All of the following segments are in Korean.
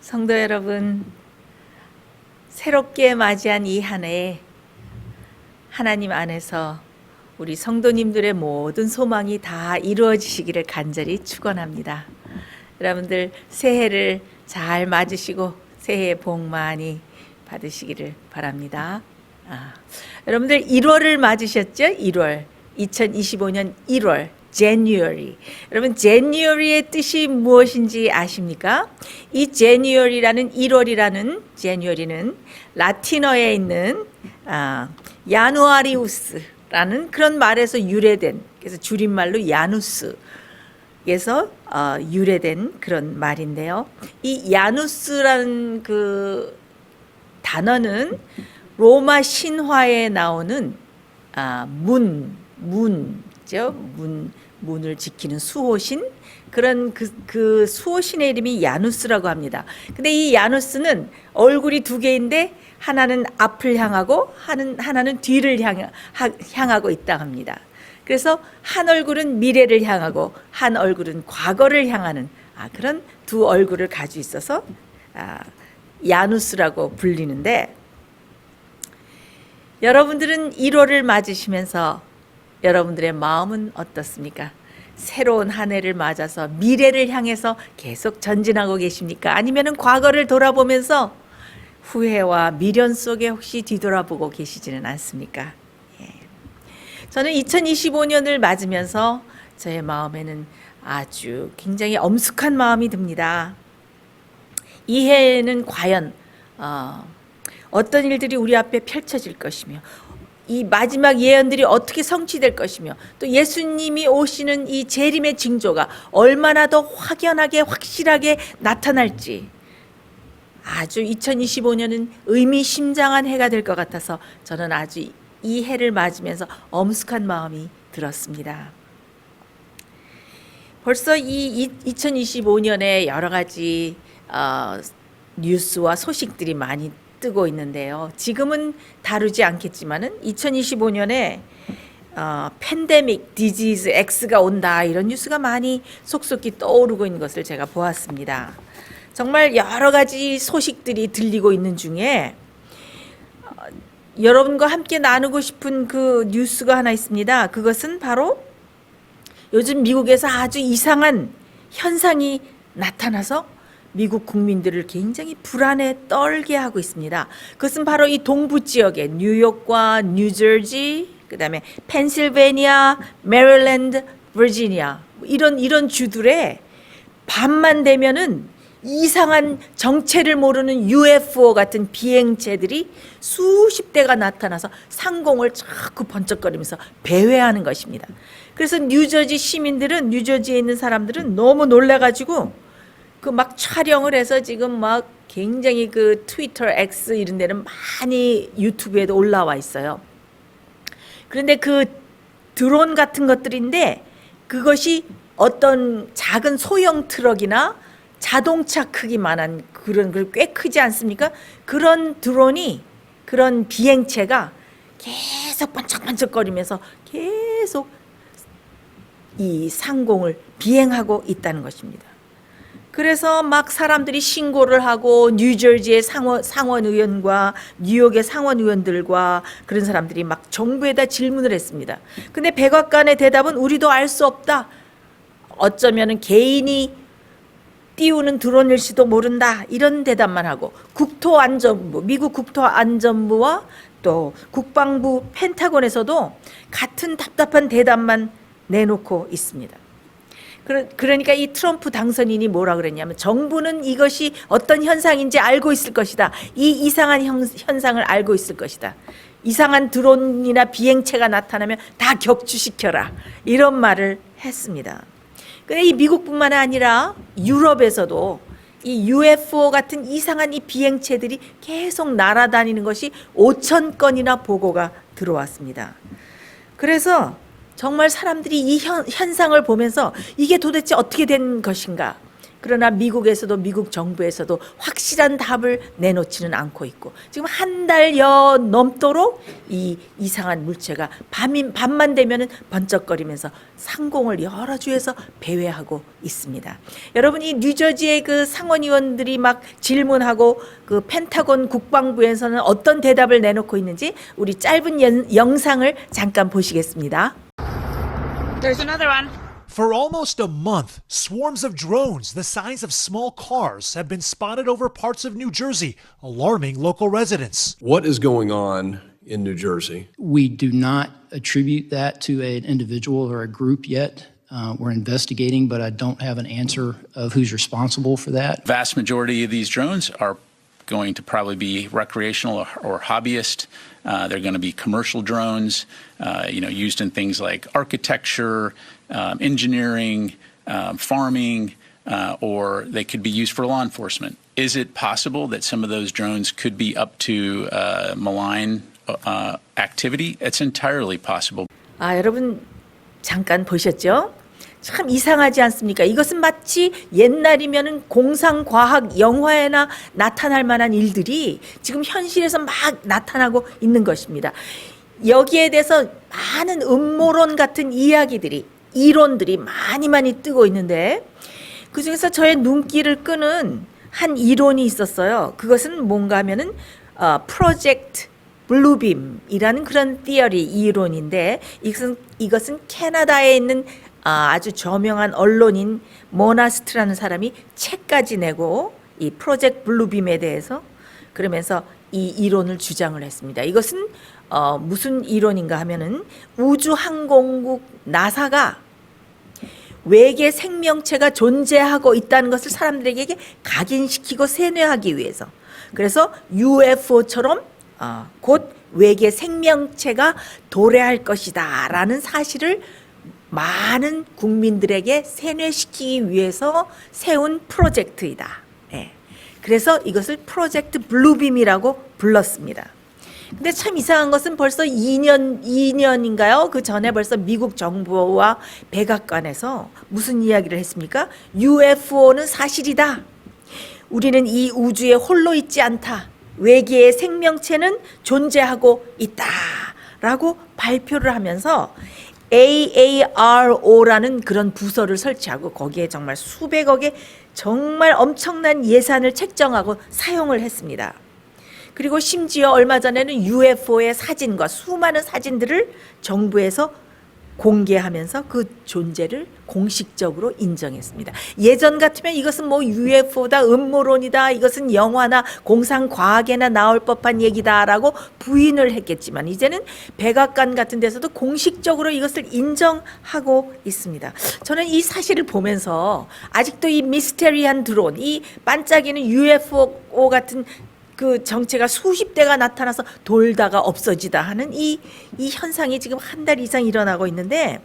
성도 여러분, 새롭게 맞이한 이 한 해에 하나님 안에서 우리 성도님들의 모든 소망이 다 이루어지시기를 간절히 축원합니다. 여러분들 새해를 잘 맞으시고 새해 복 많이 받으시기를 바랍니다. 여러분들 1월을 맞으셨죠? 1월 2025년 1월 January. 여러분 January의 뜻이 무엇인지 아십니까? 이 January라는 1월이라는 January는 라틴어에 있는 야누아리우스라는 그런 말에서 유래된, 그래서 줄임말로 야누스에서 유래된 그런 말인데요. 이 야누스라는 그 단어는 로마 신화에 나오는 문을 지키는 수호신, 그런 그 수호신의 이름이 야누스라고 합니다. 근데 이 야누스는 얼굴이 두 개인데 하나는 앞을 향하고 하나는 뒤를 향하고 있다 합니다. 그래서 한 얼굴은 미래를 향하고 한 얼굴은 과거를 향하는 그런 두 얼굴을 가지고 있어서 야누스라고 불리는데, 여러분들은 1월을 맞으시면서 여러분들의 마음은 어떻습니까? 새로운 한 해를 맞아서 미래를 향해서 계속 전진하고 계십니까? 아니면 과거를 돌아보면서 후회와 미련 속에 혹시 뒤돌아보고 계시지는 않습니까? 저는 2025년을 맞으면서 저의 마음에는 아주 굉장히 엄숙한 마음이 듭니다. 이 해에는 과연 어떤 일들이 우리 앞에 펼쳐질 것이며, 이 마지막 예언들이 어떻게 성취될 것이며, 또 예수님이 오시는 이 재림의 징조가 얼마나 더 확연하게 확실하게 나타날지, 아주 2025년은 의미심장한 해가 될 것 같아서 저는 아주 이 해를 맞으면서 엄숙한 마음이 들었습니다. 벌써 이 2025년에 여러 가지 뉴스와 소식들이 많이 뜨고 있는데요. 지금은 다루지 않겠지만은 2025년에 팬데믹 디지즈 X가 온다, 이런 뉴스가 많이 속속히 떠오르고 있는 것을 제가 보았습니다. 정말 여러 가지 소식들이 들리고 있는 중에 여러분과 함께 나누고 싶은 그 뉴스가 하나 있습니다. 그것은 바로 요즘 미국에서 아주 이상한 현상이 나타나서 미국 국민들을 굉장히 불안에 떨게 하고 있습니다. 그것은 바로 이 동부 지역의 뉴욕과 뉴저지, 그다음에 펜실베니아, 메릴랜드, 버지니아, 이런 주들에 밤만 되면은 이상한 정체를 모르는 UFO 같은 비행체들이 수십 대가 나타나서 상공을 자꾸 번쩍거리면서 배회하는 것입니다. 그래서 뉴저지 시민들은, 뉴저지에 있는 사람들은 너무 놀라가지고 그 막 촬영을 해서 지금 막 굉장히 그 트위터, X 이런 데는 많이 유튜브에도 올라와 있어요. 그런데 그 드론 같은 것들인데, 그것이 어떤 작은 소형 트럭이나 자동차 크기만한 그런 꽤 크지 않습니까? 그런 드론이, 그런 비행체가 계속 번쩍번쩍거리면서 계속 이 상공을 비행하고 있다는 것입니다. 그래서 막 사람들이 신고를 하고, 뉴저지의 상원 의원과 뉴욕의 상원 의원들과 그런 사람들이 막 정부에다 질문을 했습니다. 근데 백악관의 대답은 우리도 알 수 없다. 어쩌면은 개인이 띄우는 드론일지도 모른다, 이런 대답만 하고, 국토안전부, 미국 국토안전부와 또 국방부 펜타곤에서도 같은 답답한 대답만 내놓고 있습니다. 그러니까 이 트럼프 당선인이 뭐라 그랬냐면, 정부는 이것이 어떤 현상인지 알고 있을 것이다. 이 이상한 현상을 알고 있을 것이다. 이상한 드론이나 비행체가 나타나면 다 격추시켜라, 이런 말을 했습니다. 근데 이 미국뿐만 아니라 유럽에서도 이 UFO 같은 이상한 이 비행체들이 계속 날아다니는 것이 5천 건이나 보고가 들어왔습니다. 그래서 정말 사람들이 이 현상을 보면서 이게 도대체 어떻게 된 것인가, 그러나 미국에서도 미국 정부에서도 확실한 답을 내놓지는 않고 있고 지금 한 달여 넘도록 이 이상한 물체가 밤만 되면은 번쩍거리면서 상공을 여러 주에서 배회하고 있습니다. 여러분 이 뉴저지의 그 상원의원들이 막 질문하고 그 펜타곤 국방부에서는 어떤 대답을 내놓고 있는지 우리 짧은 영상을 잠깐 보시겠습니다. There's another one. For almost a month, swarms of drones the size of small cars have been spotted over parts of New Jersey, alarming local residents. What is going on in New Jersey? We do not attribute that to an individual or a group yet. We're investigating, but I don't have an answer of who's responsible for that. Vast majority of these drones are going to probably be recreational or hobbyist. They're going to be commercial drones, used in things like architecture, engineering, farming, or they could be used for law enforcement. Is it possible that some of those drones could be up to malign activity? It's entirely possible. 여러분 잠깐 보셨죠? 참 이상하지 않습니까? 이것은 마치 옛날이면은 공상과학 영화에나 나타날 만한 일들이 지금 현실에서 막 나타나고 있는 것입니다. 여기에 대해서 많은 음모론 같은 이론들이 많이 뜨고 있는데 그중에서 저의 눈길을 끄는 한 이론이 있었어요. 그것은 뭔가 하면은 프로젝트 블루빔이라는 그런 이론인데 이것은 캐나다에 있는 아주 저명한 언론인 모나스트라는 사람이 책까지 내고 이 프로젝트 블루빔에 대해서 그러면서 이 이론을 주장을 했습니다. 이것은 무슨 이론인가 하면은 우주항공국 나사가 외계 생명체가 존재하고 있다는 것을 사람들에게 각인시키고 세뇌하기 위해서 그래서 UFO처럼 곧 외계 생명체가 도래할 것이다 라는 사실을 많은 국민들에게 세뇌시키기 위해서 세운 프로젝트이다. 그래서 이것을 프로젝트 블루빔이라고 불렀습니다. 근데 참 이상한 것은 벌써 2년인가요? 그 전에 벌써 미국 정부와 백악관에서 무슨 이야기를 했습니까? UFO는 사실이다. 우리는 이 우주에 홀로 있지 않다. 외계의 생명체는 존재하고 있다라고 발표를 하면서 AARO라는 그런 부서를 설치하고 거기에 정말 수백억의 정말 엄청난 예산을 책정하고 사용을 했습니다. 그리고 심지어 얼마 전에는 UFO의 사진과 수많은 사진들을 정부에서 공개하면서 그 존재를 공식적으로 인정했습니다. 예전 같으면 이것은 뭐 UFO다, 음모론이다, 이것은 영화나 공상과학에나 나올 법한 얘기다라고 부인을 했겠지만 이제는 백악관 같은 데서도 공식적으로 이것을 인정하고 있습니다. 저는 이 사실을 보면서 아직도 이 미스테리한 드론, 이 반짝이는 UFO 같은 그 정체가 수십 대가 나타나서 돌다가 없어지다 하는 이 현상이 지금 한 달 이상 일어나고 있는데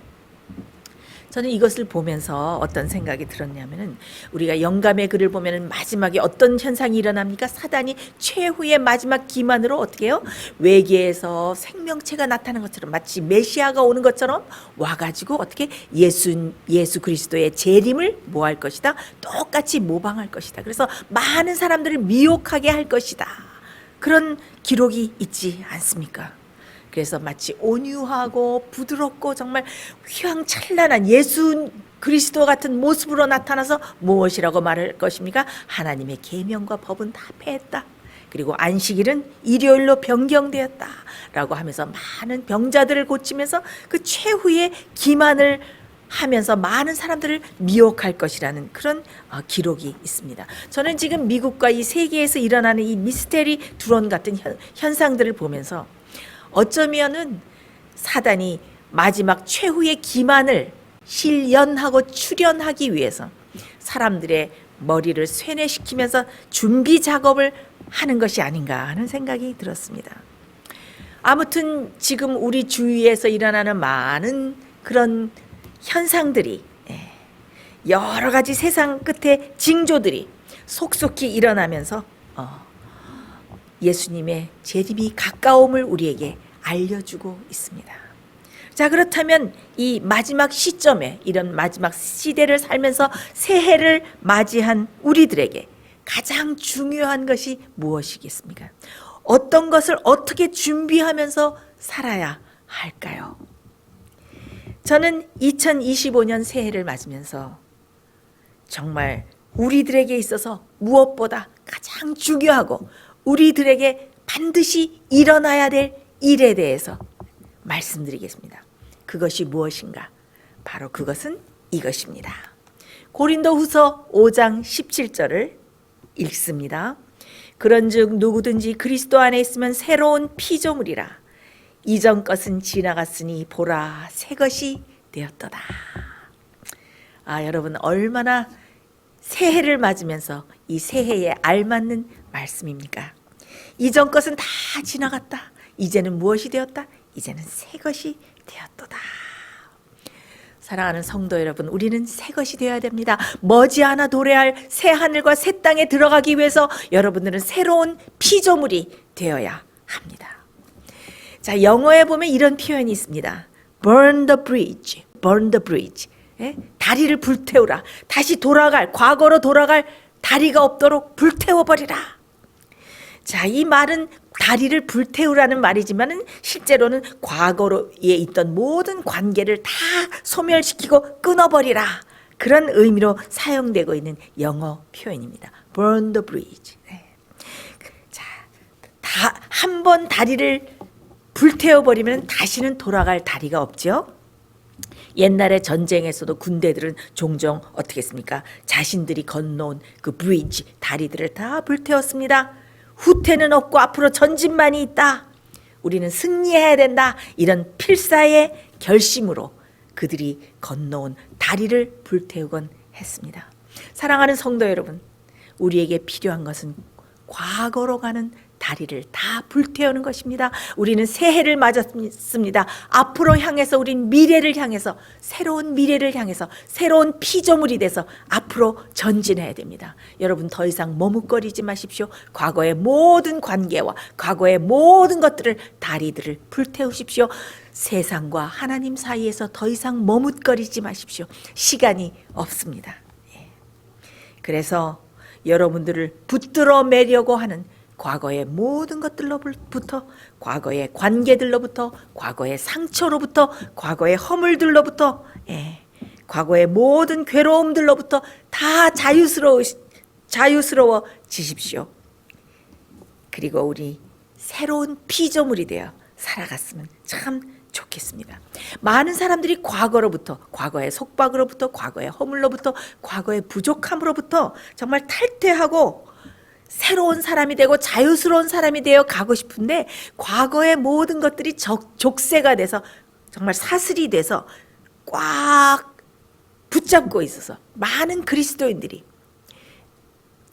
저는 이것을 보면서 어떤 생각이 들었냐면은 우리가 영감의 글을 보면은 마지막에 어떤 현상이 일어납니까? 사단이 최후의 마지막 기만으로 어떻게 해요? 외계에서 생명체가 나타나는 것처럼 마치 메시아가 오는 것처럼 와가지고 어떻게 예수 그리스도의 재림을 뭐 할 것이다? 똑같이 모방할 것이다. 그래서 많은 사람들을 미혹하게 할 것이다. 그런 기록이 있지 않습니까? 그래서 마치 온유하고 부드럽고 정말 휘황찬란한 예수 그리스도 같은 모습으로 나타나서 무엇이라고 말할 것입니까? 하나님의 계명과 법은 다 폐했다. 그리고 안식일은 일요일로 변경되었다. 라고 하면서 많은 병자들을 고치면서 그 최후의 기만을 하면서 많은 사람들을 미혹할 것이라는 그런 기록이 있습니다. 저는 지금 미국과 이 세계에서 일어나는 이 미스테리 드론 같은 현상들을 보면서 어쩌면은 사단이 마지막 최후의 기만을 실현하고 출현하기 위해서 사람들의 머리를 쇠뇌시키면서 준비 작업을 하는 것이 아닌가 하는 생각이 들었습니다. 아무튼 지금 우리 주위에서 일어나는 많은 그런 현상들이 여러 가지 세상 끝에 징조들이 속속히 일어나면서 예수님의 재림이 가까움을 우리에게 알려주고 있습니다. 자, 그렇다면 이 마지막 시점에 이런 마지막 시대를 살면서 새해를 맞이한 우리들에게 가장 중요한 것이 무엇이겠습니까? 어떤 것을 어떻게 준비하면서 살아야 할까요? 저는 2025년 새해를 맞으면서 정말 우리들에게 있어서 무엇보다 가장 중요하고 우리들에게 반드시 일어나야 될 일에 대해서 말씀드리겠습니다. 그것이 무엇인가? 바로 그것은 이것입니다. 고린도후서 5장 17절을 읽습니다. 그런즉 누구든지 그리스도 안에 있으면 새로운 피조물이라. 이전 것은 지나갔으니 보라 새 것이 되었도다. 아, 여러분 얼마나 새해를 맞으면서 이 새해에 알맞는 말씀입니까? 이전 것은 다 지나갔다. 이제는 무엇이 되었다? 이제는 새 것이 되었도다. 사랑하는 성도 여러분, 우리는 새 것이 되어야 됩니다. 머지않아 도래할 새 하늘과 새 땅에 들어가기 위해서 여러분들은 새로운 피조물이 되어야 합니다. 자, 영어에 보면 이런 표현이 있습니다. Burn the bridge, burn the bridge. 예? 다리를 불태우라. 다시 돌아갈, 과거로 돌아갈 다리가 없도록 불태워버리라. 자, 이 말은 다리를 불태우라는 말이지만 실제로는 과거에 있던 모든 관계를 다 소멸시키고 끊어버리라. 그런 의미로 사용되고 있는 영어 표현입니다. Burn the bridge. 네. 자, 한 번 다리를 불태워버리면 다시는 돌아갈 다리가 없죠. 옛날에 전쟁에서도 군대들은 종종 어떻게 했습니까? 자신들이 건너온 그 브리지, 다리들을 다 불태웠습니다. 후퇴는 없고 앞으로 전진만이 있다. 우리는 승리해야 된다. 이런 필사의 결심으로 그들이 건너온 다리를 불태우곤 했습니다. 사랑하는 성도 여러분, 우리에게 필요한 것은 과거로 가는 다리를 다 불태우는 것입니다. 우리는 새해를 맞았습니다. 앞으로 향해서 우린 미래를 향해서 새로운 미래를 향해서 새로운 피조물이 돼서 앞으로 전진해야 됩니다. 여러분 더 이상 머뭇거리지 마십시오. 과거의 모든 관계와 과거의 모든 것들을 다리들을 불태우십시오. 세상과 하나님 사이에서 더 이상 머뭇거리지 마십시오. 시간이 없습니다. 그래서 여러분들을 붙들어 매려고 하는 과거의 모든 것들로부터, 과거의 관계들로부터, 과거의 상처로부터, 과거의 허물들로부터, 과거의 모든 괴로움들로부터 다 자유스러워지십시오. 그리고 우리 새로운 피조물이 되어 살아갔으면 참 좋겠습니다. 많은 사람들이 과거로부터, 과거의 속박으로부터, 과거의 허물로부터, 과거의 부족함으로부터 정말 탈퇴하고 새로운 사람이 되고 자유스러운 사람이 되어 가고 싶은데 과거의 모든 것들이 족쇄가 돼서 정말 사슬이 돼서 꽉 붙잡고 있어서 많은 그리스도인들이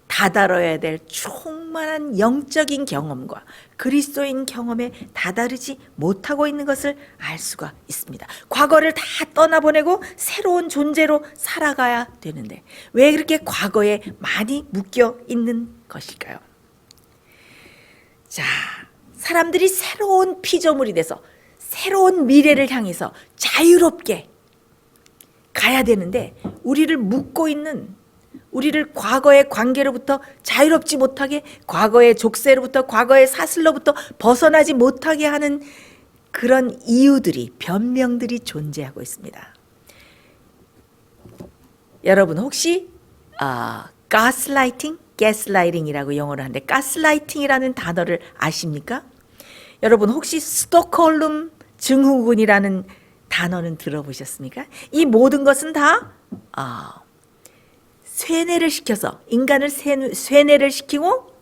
다다뤄야 될 충만한 영적인 경험과 그리스도인 경험에 다다르지 못하고 있는 것을 알 수가 있습니다. 과거를 다 떠나보내고 새로운 존재로 살아가야 되는데 왜 그렇게 과거에 많이 묶여 있는 것일까요? 자, 사람들이 새로운 피조물이 돼서 새로운 미래를 향해서 자유롭게 가야 되는데 우리를 묶고 있는, 우리를 과거의 관계로부터 자유롭지 못하게, 과거의 족쇄로부터, 과거의 사슬로부터 벗어나지 못하게 하는 그런 이유들이, 변명들이 존재하고 있습니다. 여러분 혹시 가스라이팅, 가스라이팅이라고 영어로 하는데 가스라이팅이라는 단어를 아십니까? 여러분 혹시 스톡홀름 증후군이라는 단어는 들어보셨습니까? 이 모든 것은 다 쇠뇌를 시켜서, 인간을 쇠뇌를 시키고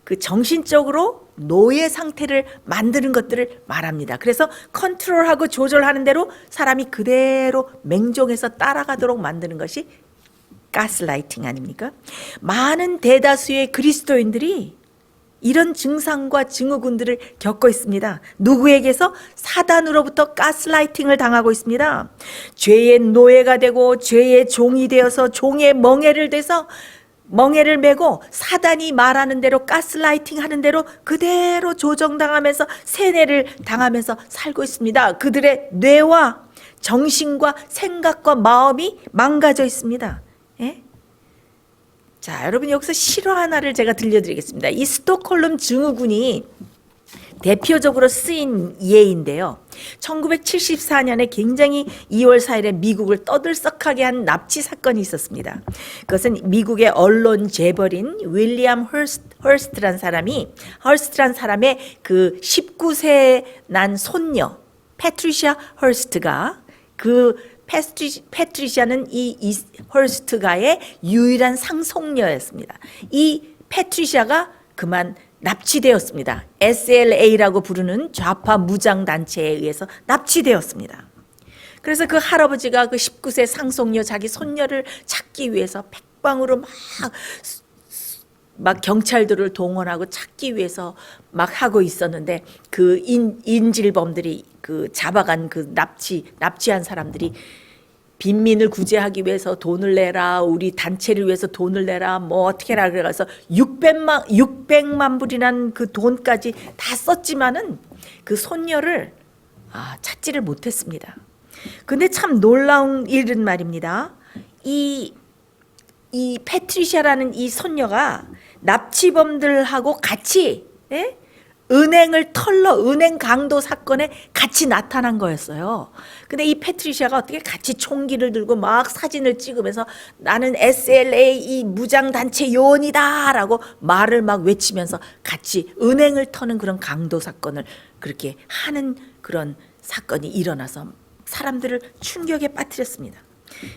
그 정신적으로 노예 상태를 만드는 것들을 말합니다. 그래서 컨트롤하고 조절하는 대로 사람이 그대로 맹종해서 따라가도록 만드는 것이 가스라이팅 아닙니까? 많은 대다수의 그리스도인들이 이런 증상과 증후군들을 겪고 있습니다. 누구에게서? 사단으로부터 가스라이팅을 당하고 있습니다. 죄의 노예가 되고 죄의 종이 되어서 종의 멍에를 돼서 멍에를 메고 사단이 말하는 대로 가스라이팅 하는 대로 그대로 조정당하면서 세뇌를 당하면서 살고 있습니다. 그들의 뇌와 정신과 생각과 마음이 망가져 있습니다. 예? 자, 여러분 여기서 실화 하나를 제가 들려드리겠습니다. 이 스톡홀름 증후군이 대표적으로 쓰인 예인데요. 1974년에 굉장히 2월 4일에 미국을 떠들썩하게 한 납치 사건이 있었습니다. 그것은 미국의 언론 재벌인 윌리엄 헐스트란 사람의 그 19세 난 손녀 패트리샤 헐스트가 패트리샤는 이 헐스트가의 유일한 상속녀였습니다. 이 패트리샤가 그만 납치되었습니다. SLA라고 부르는 좌파 무장 단체에 의해서 납치되었습니다. 그래서 그 할아버지가 그 19세 상속녀 자기 손녀를 찾기 위해서 백방으로 막 경찰들을 동원하고 찾기 위해서 막 하고 있었는데 그 인질범들이 그 잡아간 그 납치한 사람들이 빈민을 구제하기 위해서 돈을 내라, 우리 단체를 위해서 돈을 내라, 뭐 어떻게 해라 그래서 600만 불이란 그 돈까지 다 썼지만은 그 손녀를 찾지를 못했습니다. 근데 참 놀라운 일은 말입니다. 이 패트리샤라는 이 손녀가 납치범들하고 같이 은행을 은행 강도 사건에 같이 나타난 거였어요. 근데 이 패트리샤가 어떻게 같이 총기를 들고 막 사진을 찍으면서 나는 SLA 이 무장단체 요원이다라고 말을 막 외치면서 같이 은행을 터는 그런 강도 사건을 그렇게 하는 그런 사건이 일어나서 사람들을 충격에 빠뜨렸습니다.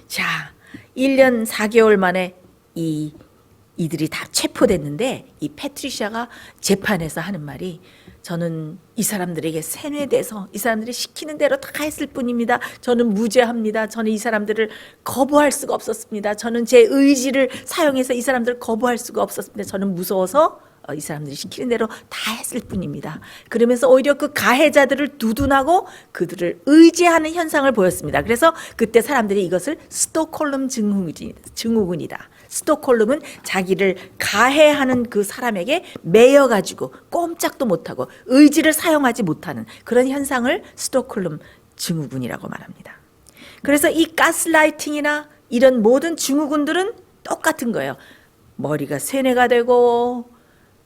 자, 1년 4개월 만에 이들이 다 체포됐는데 이 패트리샤가 재판에서 하는 말이 저는 이 사람들에게 세뇌돼서 이 사람들이 시키는 대로 다 했을 뿐입니다. 저는 무죄합니다. 저는 이 사람들을 거부할 수가 없었습니다. 저는 제 의지를 사용해서 이 사람들을 거부할 수가 없었습니다. 저는 무서워서 이 사람들이 시키는 대로 다 했을 뿐입니다. 그러면서 오히려 그 가해자들을 두둔하고 그들을 의지하는 현상을 보였습니다. 그래서 그때 사람들이 이것을 스톡홀름 증후군이다. 스톡홀름은 자기를 가해하는 그 사람에게 매여가지고 꼼짝도 못하고 의지를 사용하지 못하는 그런 현상을 스톡홀름 증후군이라고 말합니다. 그래서 이 가스라이팅이나 이런 모든 증후군들은 똑같은 거예요. 머리가 세뇌가 되고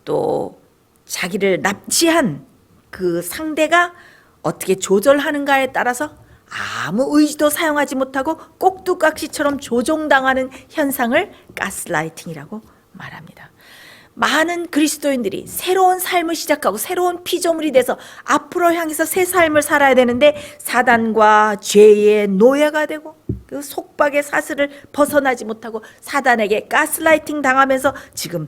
또 자기를 납치한 그 상대가 어떻게 조절하는가에 따라서 아무 의지도 사용하지 못하고 꼭두각시처럼 조종당하는 현상을 가스라이팅이라고 말합니다. 많은 그리스도인들이 새로운 삶을 시작하고 새로운 피조물이 돼서 앞으로 향해서 새 삶을 살아야 되는데 사단과 죄의 노예가 되고 그 속박의 사슬을 벗어나지 못하고 사단에게 가스라이팅 당하면서 지금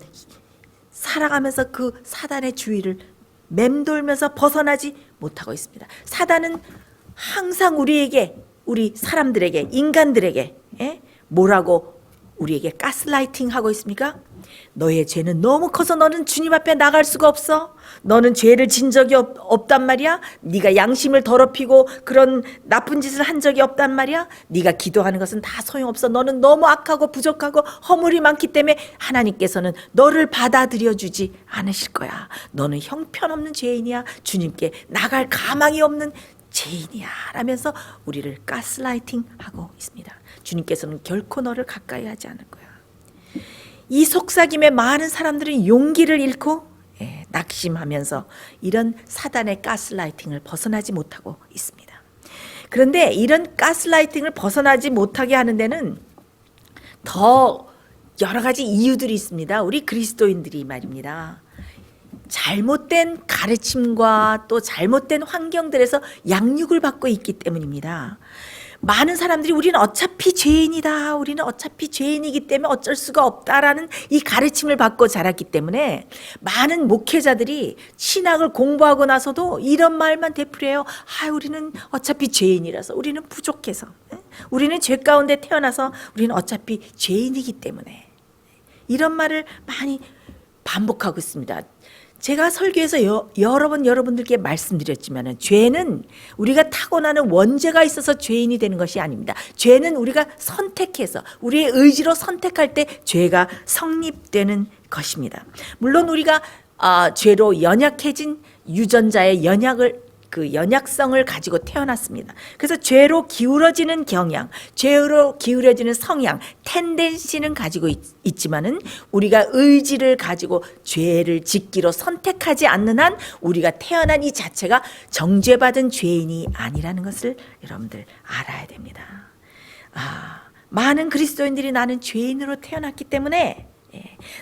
살아가면서 그 사단의 주의를 맴돌면서 벗어나지 못하고 있습니다. 사단은 항상 우리 사람들에게, 인간들에게 뭐라고 우리에게 가스라이팅 하고 있습니까? 너의 죄는 너무 커서 너는 주님 앞에 나갈 수가 없어. 너는 죄를 진 적이 없단 말이야. 네가 양심을 더럽히고 그런 나쁜 짓을 한 적이 없단 말이야. 네가 기도하는 것은 다 소용없어. 너는 너무 악하고 부족하고 허물이 많기 때문에 하나님께서는 너를 받아들여 주지 않으실 거야. 너는 형편없는 죄인이야. 주님께 나갈 가망이 없는 죄인이야 라면서 우리를 가스라이팅 하고 있습니다. 주님께서는 결코 너를 가까이 하지 않을 거야. 이 속삭임에 많은 사람들은 용기를 잃고 낙심하면서 이런 사단의 가스라이팅을 벗어나지 못하고 있습니다. 그런데 이런 가스라이팅을 벗어나지 못하게 하는 데는 더 여러 가지 이유들이 있습니다. 우리 그리스도인들이 말입니다. 잘못된 가르침과 또 잘못된 환경들에서 양육을 받고 있기 때문입니다. 많은 사람들이 우리는 어차피 죄인이다. 우리는 어차피 죄인이기 때문에 어쩔 수가 없다라는 이 가르침을 받고 자랐기 때문에 많은 목회자들이 신학을 공부하고 나서도 이런 말만 되풀이해요. 우리는 어차피 죄인이라서, 우리는 부족해서, 우리는 죄 가운데 태어나서 우리는 어차피 죄인이기 때문에 이런 말을 많이 반복하고 있습니다. 제가 설교에서 여러 번 여러분들께 말씀드렸지만 죄는 우리가 타고나는 원죄가 있어서 죄인이 되는 것이 아닙니다. 죄는 우리가 선택해서 우리의 의지로 선택할 때 죄가 성립되는 것입니다. 물론 우리가 죄로 연약해진 유전자의 연약성을 가지고 태어났습니다. 그래서 죄로 기울어지는 경향, 죄로 기울어지는 성향, 텐덴시는 가지고 있지만은 우리가 의지를 가지고 죄를 짓기로 선택하지 않는 한 우리가 태어난 이 자체가 정죄받은 죄인이 아니라는 것을 여러분들 알아야 됩니다. 많은 그리스도인들이 나는 죄인으로 태어났기 때문에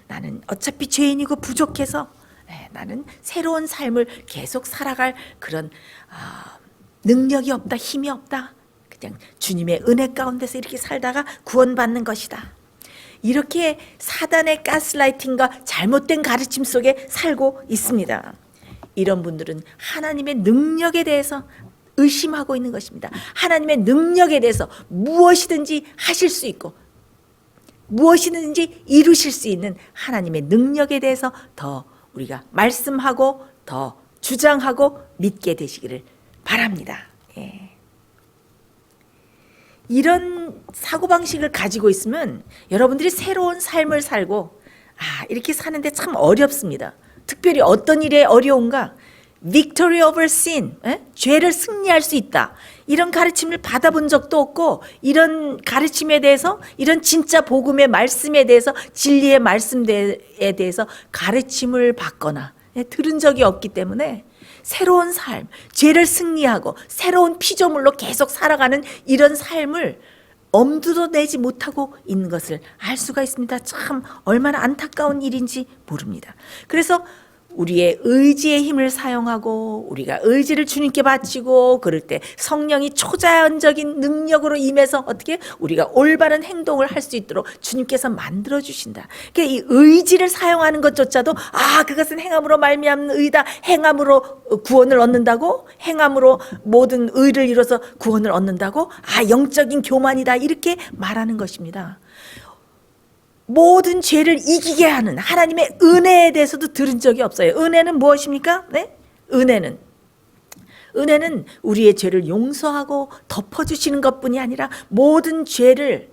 나는 어차피 죄인이고 부족해서 나는 새로운 삶을 계속 살아갈 그런 능력이 없다, 힘이 없다. 그냥 주님의 은혜 가운데서 이렇게 살다가 구원받는 것이다. 이렇게 사단의 가스라이팅과 잘못된 가르침 속에 살고 있습니다. 이런 분들은 하나님의 능력에 대해서 의심하고 있는 것입니다. 하나님의 능력에 대해서 무엇이든지 하실 수 있고 무엇이든지 이루실 수 있는 하나님의 능력에 대해서 더 우리가 말씀하고 더 주장하고 믿게 되시기를 바랍니다. 이런 사고방식을 가지고 있으면 여러분들이 새로운 삶을 살고 이렇게 사는데 참 어렵습니다. 특별히 어떤 일에 어려운가? Victory over sin, 죄를 승리할 수 있다. 이런 가르침을 받아본 적도 없고 이런 가르침에 대해서 이런 진짜 복음의 말씀에 대해서 진리의 말씀에 대해서 가르침을 받거나 들은 적이 없기 때문에 새로운 삶, 죄를 승리하고 새로운 피조물로 계속 살아가는 이런 삶을 엄두도 내지 못하고 있는 것을 알 수가 있습니다. 참 얼마나 안타까운 일인지 모릅니다. 그래서 우리의 의지의 힘을 사용하고 우리가 의지를 주님께 바치고 그럴 때 성령이 초자연적인 능력으로 임해서 어떻게 우리가 올바른 행동을 할 수 있도록 주님께서 만들어 주신다. 그러니까 이 의지를 사용하는 것조차도 그것은 행함으로 말미암는 의다. 행함으로 구원을 얻는다고? 행함으로 모든 의를 이뤄서 구원을 얻는다고? 영적인 교만이다. 이렇게 말하는 것입니다. 모든 죄를 이기게 하는 하나님의 은혜에 대해서도 들은 적이 없어요. 은혜는 무엇입니까? 은혜는 우리의 죄를 용서하고 덮어주시는 것뿐이 아니라 모든 죄를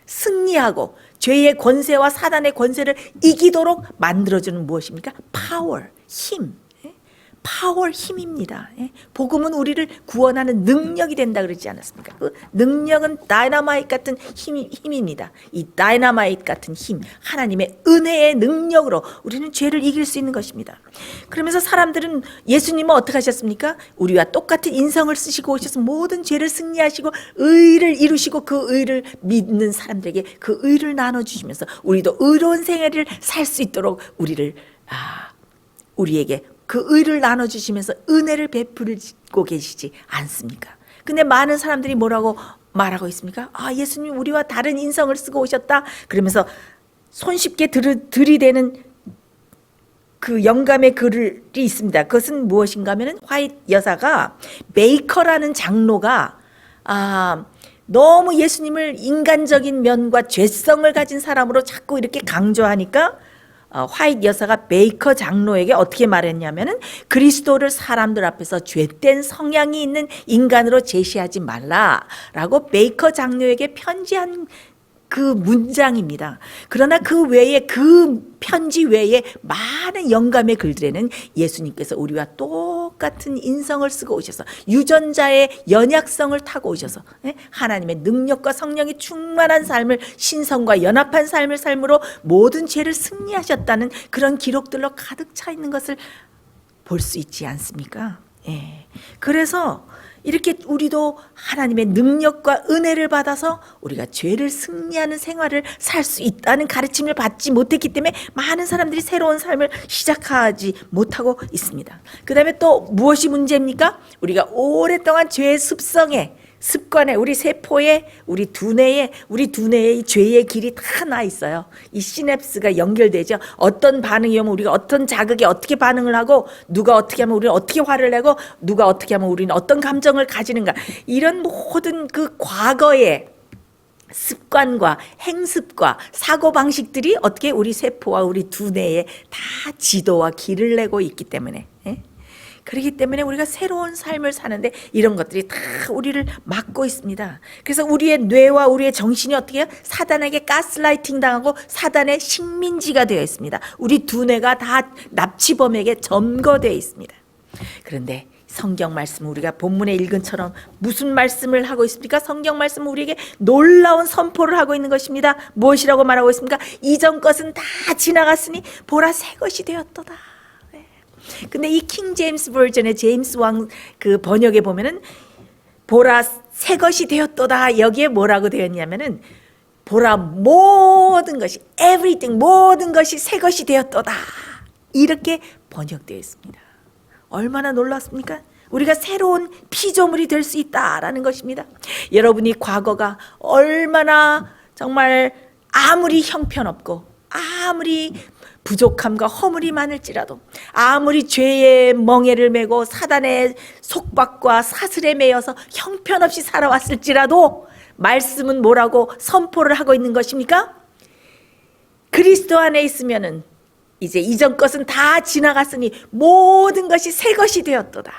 승리하고 죄의 권세와 사단의 권세를 이기도록 만들어주는 무엇입니까? 파워, 힘. 파워, 힘입니다. 복음은 우리를 구원하는 능력이 된다 그러지 않았습니까? 그 능력은 다이너마이트 같은 힘입니다. 이 다이너마이트 같은 힘, 하나님의 은혜의 능력으로 우리는 죄를 이길 수 있는 것입니다. 그러면서 사람들은 예수님은 어떻게 하셨습니까? 우리와 똑같은 인성을 쓰시고 오셔서 모든 죄를 승리하시고 의를 이루시고 그 의를 믿는 사람들에게 그 의를 나눠주시면서 우리도 의로운 생애를 살 수 있도록 우리에게 그 의를 나눠주시면서 은혜를 베풀고 계시지 않습니까? 근데 많은 사람들이 뭐라고 말하고 있습니까? 예수님 우리와 다른 인성을 쓰고 오셨다. 그러면서 손쉽게 들이대는 그 영감의 글이 있습니다. 그것은 무엇인가 하면 화이트 여사가 베이커라는 장로가 너무 예수님을 인간적인 면과 죄성을 가진 사람으로 자꾸 이렇게 강조하니까 화이트 여사가 베이커 장로에게 어떻게 말했냐면은 그리스도를 사람들 앞에서 죄된 성향이 있는 인간으로 제시하지 말라라고 베이커 장로에게 편지한 그 문장입니다. 그러나 그 외에 그 편지 외에 많은 영감의 글들에는 예수님께서 우리와 똑같은 인성을 쓰고 오셔서 유전자의 연약성을 타고 오셔서 하나님의 능력과 성령이 충만한 삶을 신성과 연합한 삶을 삶으로 모든 죄를 승리하셨다는 그런 기록들로 가득 차 있는 것을 볼 수 있지 않습니까? 그래서 이렇게 우리도 하나님의 능력과 은혜를 받아서 우리가 죄를 승리하는 생활을 살 수 있다는 가르침을 받지 못했기 때문에 많은 사람들이 새로운 삶을 시작하지 못하고 있습니다. 그 다음에 또 무엇이 문제입니까? 우리가 오랫동안 죄의 습관에 우리 세포에 우리 두뇌에 이 죄의 길이 다 나 있어요. 이 시냅스가 연결되죠. 어떤 반응이 오면 우리가 어떤 자극에 어떻게 반응을 하고 누가 어떻게 하면 우리는 어떻게 화를 내고 누가 어떻게 하면 우리는 어떤 감정을 가지는가 이런 모든 그 과거에 습관과 행습과 사고방식들이 어떻게 우리 세포와 우리 두뇌에 다 지도와 길을 내고 있기 때문에 그렇기 때문에 우리가 새로운 삶을 사는데 이런 것들이 다 우리를 막고 있습니다. 그래서 우리의 뇌와 우리의 정신이 어떻게 해요? 사단에게 가스라이팅 당하고 사단의 식민지가 되어 있습니다. 우리 두뇌가 다 납치범에게 점거되어 있습니다. 그런데 성경 말씀 우리가 본문에 읽은처럼 무슨 말씀을 하고 있습니까? 성경 말씀은 우리에게 놀라운 선포를 하고 있는 것입니다. 무엇이라고 말하고 있습니까? 이전 것은 다 지나갔으니 보라 새 것이 되었도다. 근데 이 킹 제임스 버전의 제임스 왕 그 번역에 보면은 보라 새 것이 되었도다. 여기에 뭐라고 되었냐면은 보라 모든 것이 everything 모든 것이 새 것이 되었도다. 이렇게 번역되어 있습니다. 얼마나 놀랐습니까? 우리가 새로운 피조물이 될 수 있다라는 것입니다. 여러분이 과거가 얼마나 정말 아무리 형편없고 아무리 부족함과 허물이 많을지라도 아무리 죄의 멍에를 메고 사단의 속박과 사슬에 매여서 형편없이 살아왔을지라도 말씀은 뭐라고 선포를 하고 있는 것입니까? 그리스도 안에 있으면은 이제 이전 것은 다 지나갔으니 모든 것이 새 것이 되었도다.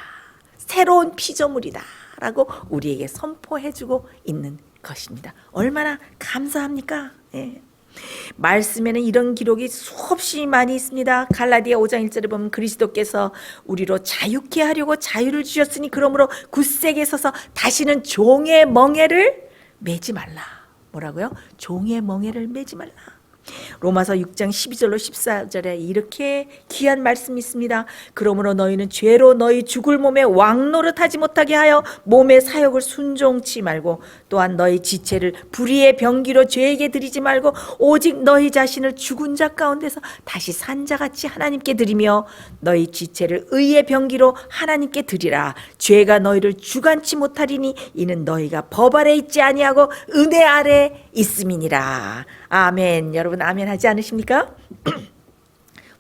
새로운 피조물이다 라고 우리에게 선포해주고 있는 것입니다. 얼마나 감사합니까? 예. 말씀에는 이런 기록이 수없이 많이 있습니다. 갈라디아 5장 1절에 보면 그리스도께서 우리로 자유케 하려고 자유를 주셨으니 그러므로 굳세게 서서 다시는 종의 멍에를 매지 말라. 뭐라고요? 종의 멍에를 매지 말라. 로마서 6장 12절로 14절에 이렇게 귀한 말씀이 있습니다. 그러므로 너희는 죄로 너희 죽을 몸에 왕노릇하지 못하게 하여 몸의 사욕을 순종치 말고 또한 너희 지체를 불의의 병기로 죄에게 드리지 말고 오직 너희 자신을 죽은 자 가운데서 다시 산 자같이 하나님께 드리며 너희 지체를 의의 병기로 하나님께 드리라. 죄가 너희를 주관치 못하리니 이는 너희가 법 아래 있지 아니하고 은혜 아래 있음이니라. 아멘. 여러분 아멘 하지 않으십니까?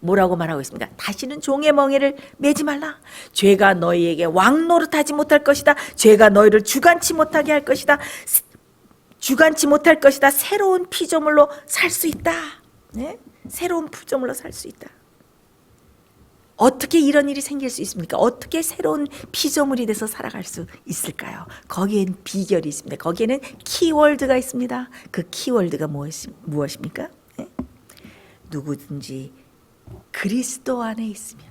뭐라고 말하고 있습니까? 다시는 종의 멍에를 매지 말라. 죄가 너희에게 왕노릇하지 못할 것이다. 죄가 너희를 주관치 못하게 할 것이다. 주관치 못할 것이다. 새로운 피조물로 살 수 있다. 네? 새로운 피조물로 살 수 있다. 어떻게 이런 일이 생길 수 있습니까? 어떻게 새로운 피조물이 돼서 살아갈 수 있을까요? 거기엔 비결이 있습니다. 거기에는 키워드가 있습니다. 그 키워드가 무엇입니까? 네? 누구든지 그리스도 안에 있으면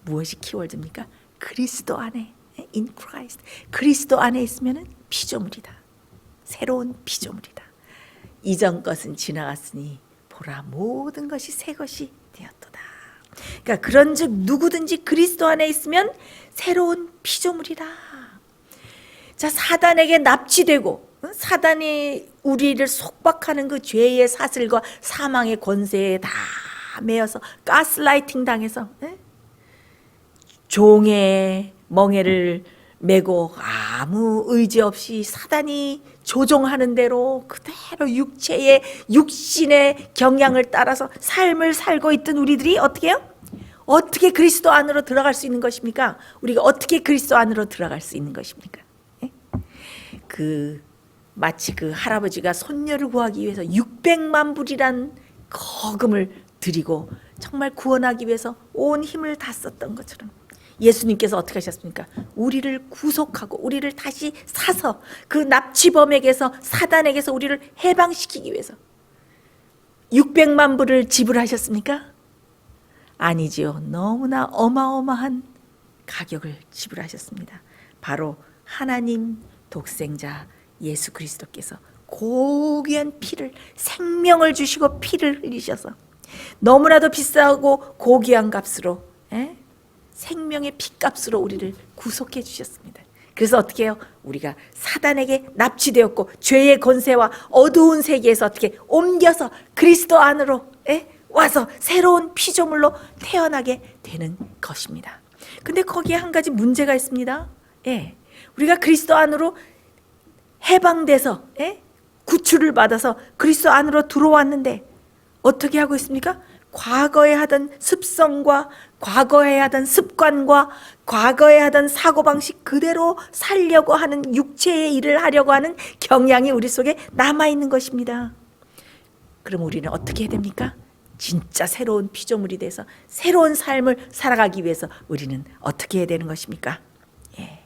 무엇이 키워드입니까? 그리스도 안에 in Christ 그리스도 안에 있으면 피조물이다. 새로운 피조물이다. 이전 것은 지나갔으니 보라 모든 것이 새 것이 되었도다. 그러니까 그런즉 누구든지 그리스도 안에 있으면 새로운 피조물이라. 자, 사단에게 납치되고 사단이 우리를 속박하는 그 죄의 사슬과 사망의 권세에 다 매여서 가스라이팅 당해서 종의 멍에를 메고 아무 의지 없이 사단이 조종하는 대로 그대로 육신의 경향을 따라서 삶을 살고 있던 우리들이 어떻게 해요? 어떻게 그리스도 안으로 들어갈 수 있는 것입니까? 우리가 어떻게 그리스도 안으로 들어갈 수 있는 것입니까? 마치 그 할아버지가 손녀를 구하기 위해서 600만 불이란 거금을 드리고 정말 구원하기 위해서 온 힘을 다 썼던 것처럼 예수님께서 어떻게 하셨습니까? 우리를 구속하고 우리를 다시 사서 그 납치범에게서 사단에게서 우리를 해방시키기 위해서 600만 불을 지불하셨습니까? 아니지요. 너무나 어마어마한 가격을 지불하셨습니다. 바로 하나님 독생자 예수 그리스도께서 고귀한 피를 생명을 주시고 피를 흘리셔서 너무나도 비싸고 고귀한 값으로 생명의 피값으로 우리를 구속해 주셨습니다. 그래서 어떻게 해요? 우리가 사단에게 납치되었고 죄의 권세와 어두운 세계에서 어떻게 옮겨서 그리스도 안으로 와서 새로운 피조물로 태어나게 되는 것입니다. 근데 거기에 한 가지 문제가 있습니다. 우리가 그리스도 안으로 해방돼서 구출을 받아서 그리스도 안으로 들어왔는데 어떻게 하고 있습니까? 과거에 하던 습성과 과거에 하던 습관과 과거에 하던 사고방식 그대로 살려고 하는 육체의 일을 하려고 하는 경향이 우리 속에 남아있는 것입니다. 그럼 우리는 어떻게 해야 됩니까? 진짜 새로운 피조물이 돼서 새로운 삶을 살아가기 위해서 우리는 어떻게 해야 되는 것입니까? 예.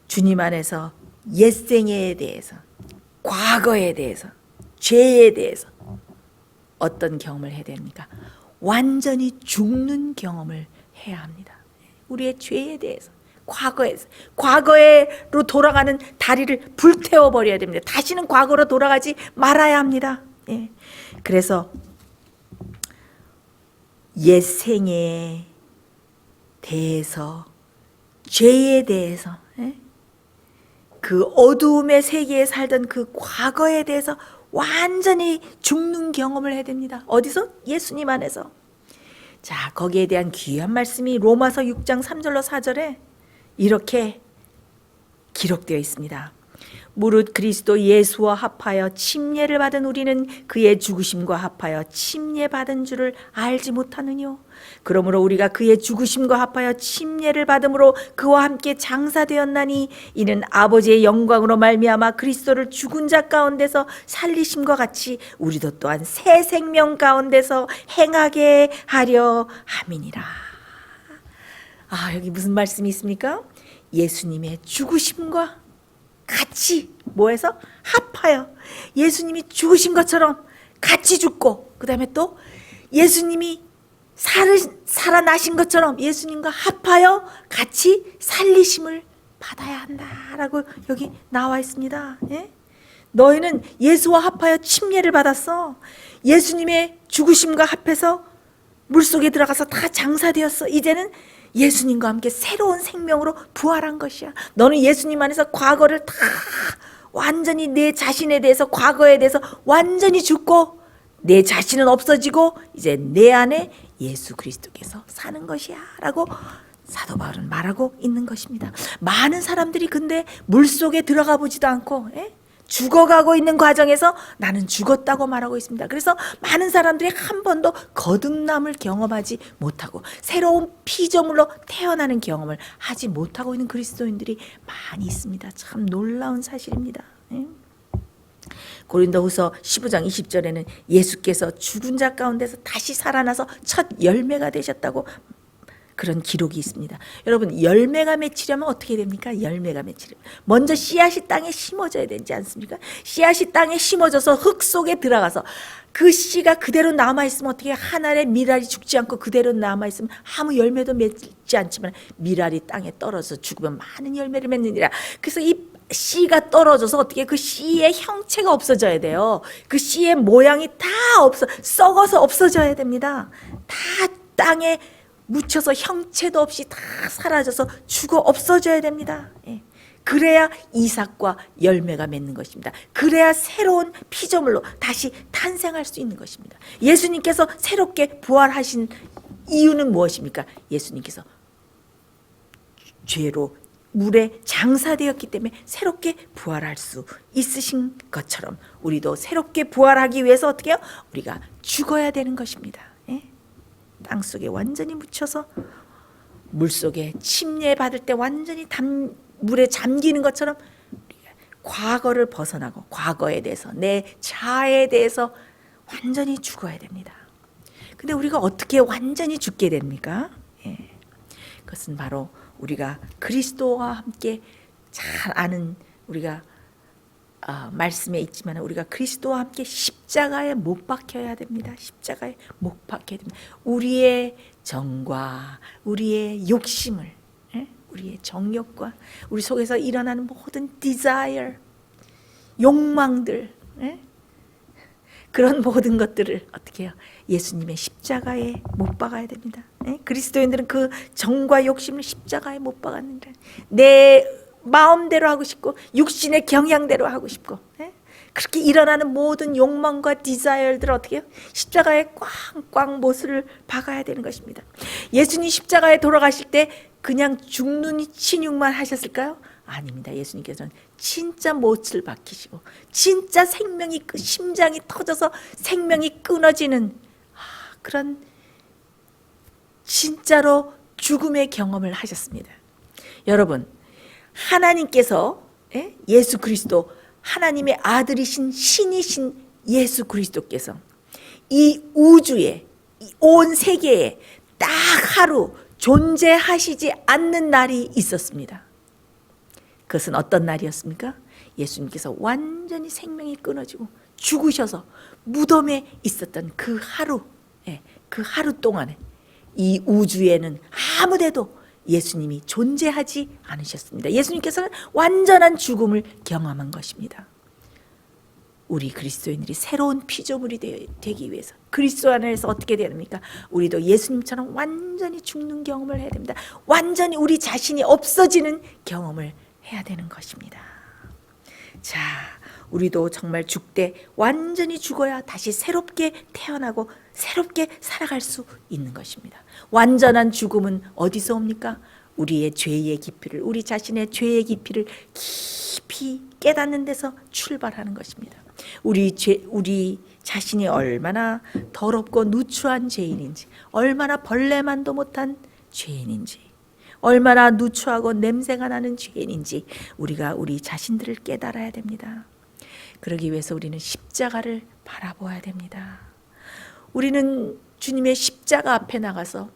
주님 안에서 옛생애에 대해서, 과거에 대해서, 죄에 대해서 어떤 경험을 해야 됩니까? 완전히 죽는 경험을 해야 합니다. 우리의 죄에 대해서, 과거에로 돌아가는 다리를 불태워 버려야 됩니다. 다시는 과거로 돌아가지 말아야 합니다. 예. 그래서 옛 생에 대해서, 죄에 대해서, 예? 그 어두움의 세계에 살던 그 과거에 대해서 완전히 죽는 경험을 해야 됩니다. 어디서? 예수님 안에서. 자, 거기에 대한 귀한 말씀이 로마서 6장 3절로 4절에 이렇게 기록되어 있습니다. 무릇 그리스도 예수와 합하여 침례를 받은 우리는 그의 죽으심과 합하여 침례받은 줄을 알지 못하느뇨. 그러므로 우리가 그의 죽으심과 합하여 침례를 받음으로 그와 함께 장사되었나니 이는 아버지의 영광으로 말미암아 그리스도를 죽은 자 가운데서 살리심과 같이 우리도 또한 새 생명 가운데서 행하게 하려 함이니라. 아, 여기 무슨 말씀이 있습니까? 예수님의 죽으심과 같이 뭐해서? 합하여 예수님이 죽으신 것처럼 같이 죽고, 그 다음에 또 예수님이 살아나신 것처럼 예수님과 합하여 같이 살리심을 받아야 한다라고 여기 나와 있습니다. 예? 너희는 예수와 합하여 침례를 받았어. 예수님의 죽으심과 합해서 물속에 들어가서 다 장사되었어. 이제는 예수님과 함께 새로운 생명으로 부활한 것이야. 너는 예수님 안에서 과거를 다 완전히 내 자신에 대해서, 과거에 대해서 완전히 죽고 내 자신은 없어지고 이제 내 안에 예수 그리스도께서 사는 것이야 라고 사도 바울은 말하고 있는 것입니다. 많은 사람들이 근데 물속에 들어가 보지도 않고 죽어가고 있는 과정에서 나는 죽었다고 말하고 있습니다. 그래서 많은 사람들이 한 번도 거듭남을 경험하지 못하고 새로운 피조물로 태어나는 경험을 하지 못하고 있는 그리스도인들이 많이 있습니다. 참 놀라운 사실입니다. 고린도후서 15장 20절에는 예수께서 죽은 자 가운데서 다시 살아나서 첫 열매가 되셨다고 그런 기록이 있습니다. 여러분, 열매가 맺히려면 어떻게 됩니까? 열매가 맺히려면 먼저 씨앗이 땅에 심어져야 되지 않습니까? 씨앗이 땅에 심어져서 흙 속에 들어가서 그 씨가 그대로 남아있으면 어떻게, 한 알의 밀알이 죽지 않고 그대로 남아있으면 아무 열매도 맺지 않지만 밀알이 땅에 떨어져 죽으면 많은 열매를 맺느니라. 그래서 이 씨가 떨어져서 어떻게, 그 씨의 형체가 없어져야 돼요. 그 씨의 모양이 다 썩어서 없어져야 됩니다. 다 땅에 묻혀서 형체도 없이 다 사라져서 죽어 없어져야 됩니다. 예. 그래야 이삭과 열매가 맺는 것입니다. 그래야 새로운 피조물로 다시 탄생할 수 있는 것입니다. 예수님께서 새롭게 부활하신 이유는 무엇입니까? 예수님께서 죄로 물에 장사되었기 때문에 새롭게 부활할 수 있으신 것처럼 우리도 새롭게 부활하기 위해서 어떻게 해요? 우리가 죽어야 되는 것입니다. 예? 땅속에 완전히 묻혀서 물속에 침례 받을 때 완전히 물에 잠기는 것처럼 과거를 벗어나고 과거에 대해서, 내 자아에 대해서 완전히 죽어야 됩니다. 근데 우리가 어떻게 완전히 죽게 됩니까? 예. 그것은 바로 우리가 그리스도와 함께 잘 아는, 우리가 말씀에 있지만 우리가 그리스도와 함께 십자가에 못 박혀야 됩니다. 십자가에 못 박혀야 됩니다. 우리의 정과 우리의 욕심을, 우리의 정욕과 우리 속에서 일어나는 모든 desire, 욕망들, 그런 모든 것들을 어떻게 해요? 예수님의 십자가에 못 박아야 됩니다. 그리스도인들은 그 정과 욕심을 십자가에 못 박았는데 내 마음대로 하고 싶고 육신의 경향대로 하고 싶고 그렇게 일어나는 모든 욕망과 디자이어들을 어떻게 해요? 십자가에 꽝꽝 못을 박아야 되는 것입니다. 예수님 십자가에 돌아가실 때 그냥 죽는 신육만 하셨을까요? 아닙니다. 예수님께서는 진짜 못을 박히시고 진짜 생명이, 심장이 터져서 생명이 끊어지는 그런 진짜로 죽음의 경험을 하셨습니다. 여러분, 하나님께서 예수 그리스도 하나님의 아들이신 신이신 예수 그리스도께서 이 우주에 온 세계에 딱 하루 존재하시지 않는 날이 있었습니다. 그것은 어떤 날이었습니까? 예수님께서 완전히 생명이 끊어지고 죽으셔서 무덤에 있었던 그 하루, 그 하루 동안에 이 우주에는 아무데도 예수님이 존재하지 않으셨습니다. 예수님께서는 완전한 죽음을 경험한 것입니다. 우리 그리스도인들이 새로운 피조물이 되기 위해서 그리스도 안에서 어떻게 해야 됩니까? 우리도 예수님처럼 완전히 죽는 경험을 해야 됩니다. 완전히 우리 자신이 없어지는 경험을 해야 되는 것입니다. 자, 우리도 정말 죽되 완전히 죽어야 다시 새롭게 태어나고 새롭게 살아갈 수 있는 것입니다. 완전한 죽음은 어디서 옵니까? 우리의 죄의 깊이를, 우리 자신의 죄의 깊이를 깊이 깨닫는 데서 출발하는 것입니다. 우리 자신이 얼마나 더럽고 누추한 죄인인지, 얼마나 벌레만도 못한 죄인인지, 얼마나 누추하고 냄새가 나는 죄인인지 우리가 우리 자신들을 깨달아야 됩니다. 그러기 위해서 우리는 십자가를 바라보아야 됩니다. 우리는 주님의 십자가 앞에 나가서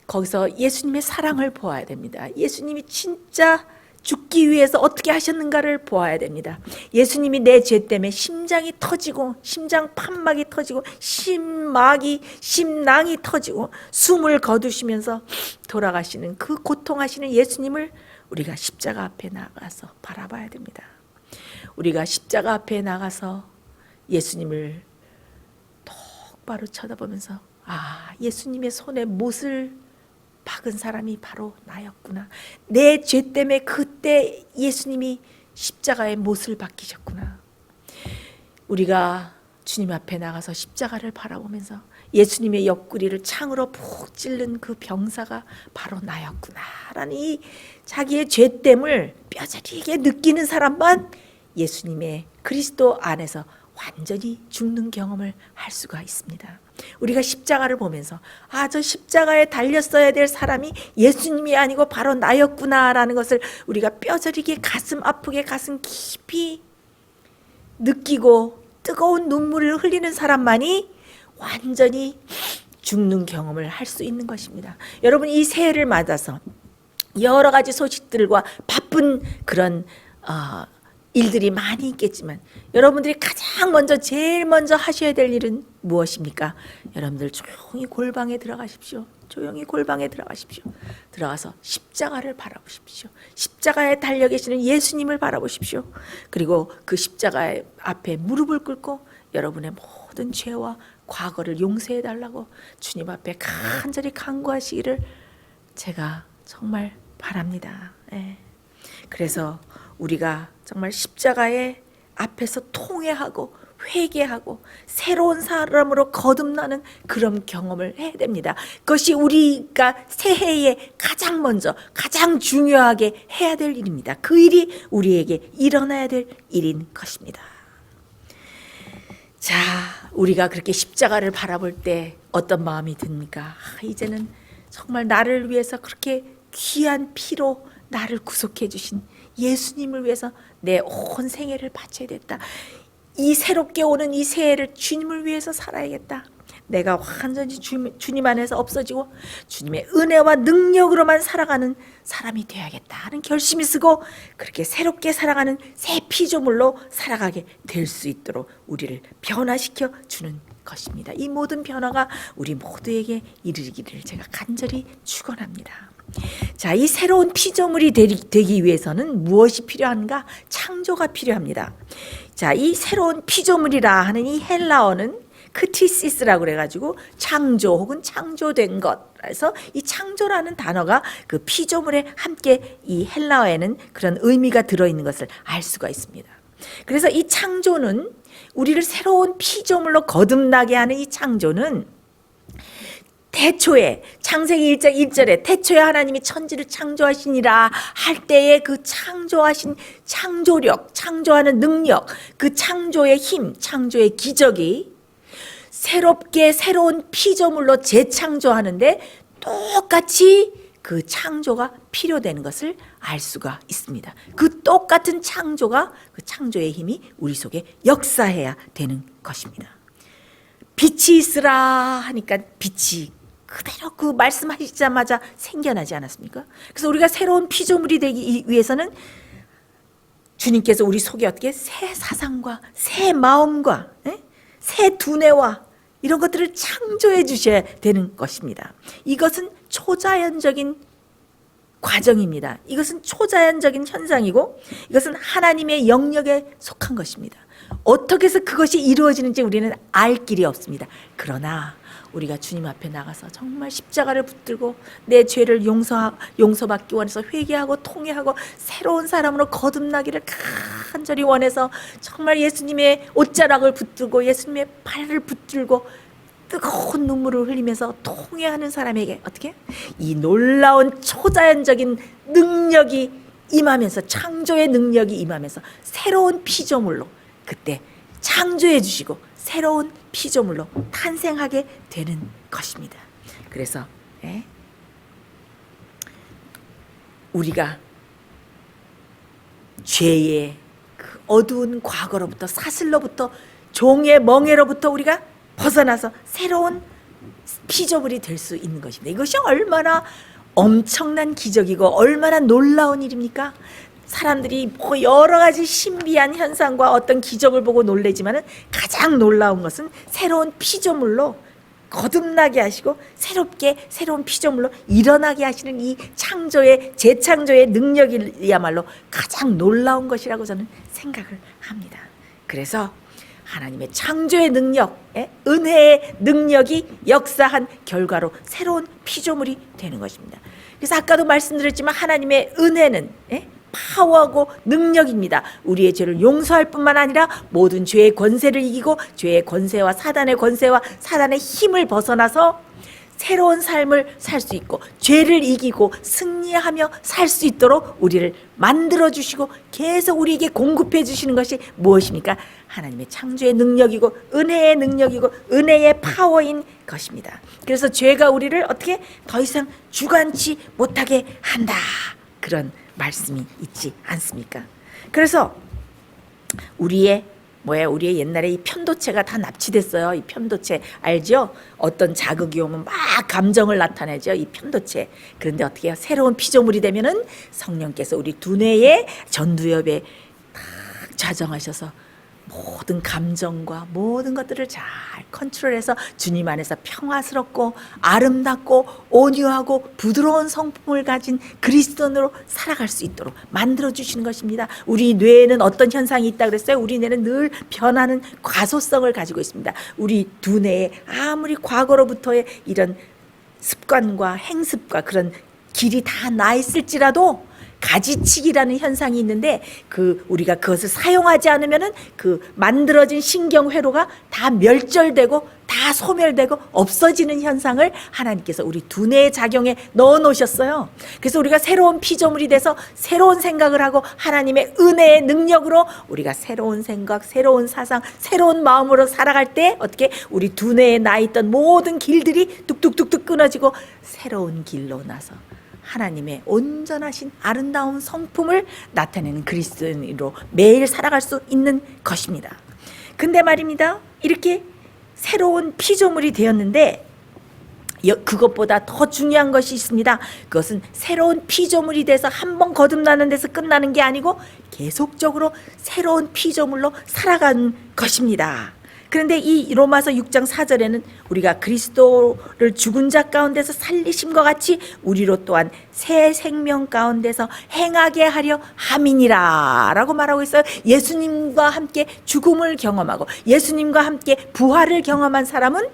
거기서 예수님의 사랑을 보아야 됩니다. 예수님이 진짜 죽기 위해서 어떻게 하셨는가를 보아야 됩니다. 예수님이 내 죄 때문에 심장이 터지고 심장 판막이 터지고 심낭이 터지고 숨을 거두시면서 돌아가시는 그 고통하시는 예수님을 우리가 십자가 앞에 나가서 바라봐야 됩니다. 우리가 십자가 앞에 나가서 예수님을 똑바로 쳐다보면서 예수님의 손에 못을 박은 사람이 바로 나였구나. 내 죄 때문에 그때 예수님이 십자가에 못을 박히셨구나. 우리가 주님 앞에 나가서 십자가를 바라보면서 예수님의 옆구리를 창으로 푹 찔른 그 병사가 바로 나였구나 라는 이 자기의 죄됨을 뼈저리게 느끼는 사람만 예수님의 그리스도 안에서 완전히 죽는 경험을 할 수가 있습니다. 우리가 십자가를 보면서 저 십자가에 달렸어야 될 사람이 예수님이 아니고 바로 나였구나라는 것을 우리가 뼈저리게 가슴 아프게 가슴 깊이 느끼고 뜨거운 눈물을 흘리는 사람만이 완전히 죽는 경험을 할 수 있는 것입니다. 여러분, 이 새해를 맞아서 여러 가지 소식들과 바쁜 그런 일들이 많이 있겠지만 여러분들이 가장 먼저 제일 먼저 하셔야 될 일은 무엇입니까? 여러분들 조용히 골방에 들어가십시오. 조용히 골방에 들어가십시오. 들어가서 십자가를 바라보십시오. 십자가에 달려 계시는 예수님을 바라보십시오. 그리고 그 십자가 앞에 무릎을 꿇고 여러분의 모든 죄와 과거를 용서해 달라고 주님 앞에 간절히 간구하시기를 제가 정말 바랍니다. 그래서 우리가 정말 십자가의 앞에서 통회하고 회개하고 새로운 사람으로 거듭나는 그런 경험을 해야 됩니다. 그것이 우리가 새해에 가장 먼저 가장 중요하게 해야 될 일입니다. 그 일이 우리에게 일어나야 될 일인 것입니다. 자, 우리가 그렇게 십자가를 바라볼 때 어떤 마음이 듭니까? 이제는 정말 나를 위해서 그렇게 귀한 피로 나를 구속해 주신 예수님을 위해서 내 온 생애를 바쳐야 됐다. 이 새롭게 오는 이 새해를 주님을 위해서 살아야겠다. 내가 완전히 주님 안에서 없어지고 주님의 은혜와 능력으로만 살아가는 사람이 되어야겠다 하는 결심이 쓰고 그렇게 새롭게 살아가는 새 피조물로 살아가게 될 수 있도록 우리를 변화시켜 주는 것입니다. 이 모든 변화가 우리 모두에게 이르기를 제가 간절히 축원합니다. 자, 이 새로운 피조물이 되기 위해서는 무엇이 필요한가? 창조가 필요합니다. 자, 이 새로운 피조물이라 하는 이 헬라어는 크티시스라고 그래가지고 창조 혹은 창조된 것. 그래서 이 창조라는 단어가 그 피조물에 함께 이 헬라어에는 그런 의미가 들어있는 것을 알 수가 있습니다. 그래서 이 창조는 우리를 새로운 피조물로 거듭나게 하는 이 창조는 태초에 창세기 1장 1절에 태초에 하나님이 천지를 창조하시니라 할 때에 그 창조하신 창조력, 창조하는 능력, 그 창조의 힘, 창조의 기적이 새롭게 새로운 피조물로 재창조하는데 똑같이 그 창조가 필요되는 것을 알 수가 있습니다. 그 똑같은 창조가, 그 창조의 힘이 우리 속에 역사해야 되는 것입니다. 빛이 있으라 하니까 빛이 그대로 그 말씀하시자마자 생겨나지 않았습니까? 그래서 우리가 새로운 피조물이 되기 위해서는 주님께서 우리 속에 어떻게 새 사상과 새 마음과 새 두뇌와 이런 것들을 창조해 주셔야 되는 것입니다. 이것은 초자연적인 과정입니다. 이것은 초자연적인 현상이고 이것은 하나님의 영역에 속한 것입니다. 어떻게 해서 그것이 이루어지는지 우리는 알 길이 없습니다. 그러나 우리가 주님 앞에 나가서 정말 십자가를 붙들고 내 죄를 용서받기 원해서 회개하고 통회하고 새로운 사람으로 거듭나기를 간절히 원해서 정말 예수님의 옷자락을 붙들고 예수님의 발을 붙들고 뜨거운 눈물을 흘리면서 통회하는 사람에게 어떻게? 이 놀라운 초자연적인 능력이 임하면서 창조의 능력이 임하면서 새로운 피조물로 그때 창조해 주시고 새로운 피조물로 탄생하게 되는 것입니다. 그래서 우리가 죄의 그 어두운 과거로부터 사슬로부터 종의 멍에로부터 우리가 벗어나서 새로운 피조물이 될 수 있는 것입니다. 이것이 얼마나 엄청난 기적이고 얼마나 놀라운 일입니까? 사람들이 뭐 여러 가지 신비한 현상과 어떤 기적을 보고 놀라지만은 가장 놀라운 것은 새로운 피조물로 거듭나게 하시고 새롭게 새로운 피조물로 일어나게 하시는 이 창조의 재창조의 능력이야말로 가장 놀라운 것이라고 저는 생각을 합니다. 그래서 하나님의 창조의 능력, 은혜의 능력이 역사한 결과로 새로운 피조물이 되는 것입니다. 그래서 아까도 말씀드렸지만 하나님의 은혜는 파워하고 능력입니다. 우리의 죄를 용서할 뿐만 아니라 모든 죄의 권세를 이기고 죄의 권세와 사단의 힘을 벗어나서 새로운 삶을 살 수 있고 죄를 이기고 승리하며 살 수 있도록 우리를 만들어 주시고 계속 우리에게 공급해 주시는 것이 무엇입니까? 하나님의 창조의 능력이고 은혜의 능력이고 은혜의 파워인 것입니다. 그래서 죄가 우리를 어떻게 더 이상 주관치 못하게 한다. 그런 말씀이 있지 않습니까? 그래서 우리의 옛날에 이 편도체가 다 납치됐어요. 이 편도체 알죠? 어떤 자극이 오면 막 감정을 나타내죠. 이 편도체. 그런데 어떻게 해요? 새로운 피조물이 되면은 성령께서 우리 두뇌의 전두엽에 딱 좌정하셔서 모든 감정과 모든 것들을 잘 컨트롤해서 주님 안에서 평화스럽고 아름답고 온유하고 부드러운 성품을 가진 그리스도인으로 살아갈 수 있도록 만들어 주시는 것입니다. 우리 뇌에는 어떤 현상이 있다 그랬어요? 우리 뇌는 늘 변하는 과소성을 가지고 있습니다. 우리 두뇌에 아무리 과거로부터의 이런 습관과 행습과 그런 길이 다 나 있을지라도 가지치기라는 현상이 있는데 우리가 그것을 사용하지 않으면은 그 만들어진 신경 회로가 다 멸절되고 다 소멸되고 없어지는 현상을 하나님께서 우리 두뇌의 작용에 넣어 놓으셨어요. 그래서 우리가 새로운 피조물이 돼서 새로운 생각을 하고 하나님의 은혜의 능력으로 우리가 새로운 생각, 새로운 사상, 새로운 마음으로 살아갈 때 어떻게 우리 두뇌에 나 있던 모든 길들이 뚝뚝뚝뚝 끊어지고 새로운 길로 나서 하나님의 온전하신 아름다운 성품을 나타내는 그리스도인으로 매일 살아갈 수 있는 것입니다. 근데 말입니다. 이렇게 새로운 피조물이 되었는데 그것보다 더 중요한 것이 있습니다. 그것은 새로운 피조물이 돼서 한번 거듭나는 데서 끝나는 게 아니고 계속적으로 새로운 피조물로 살아가는 것입니다. 그런데 이 로마서 6장 4절에는 우리가 그리스도를 죽은 자 가운데서 살리심과 같이 우리로 또한 새 생명 가운데서 행하게 하려 함이니라 라고 말하고 있어요. 예수님과 함께 죽음을 경험하고 예수님과 함께 부활을 경험한 사람은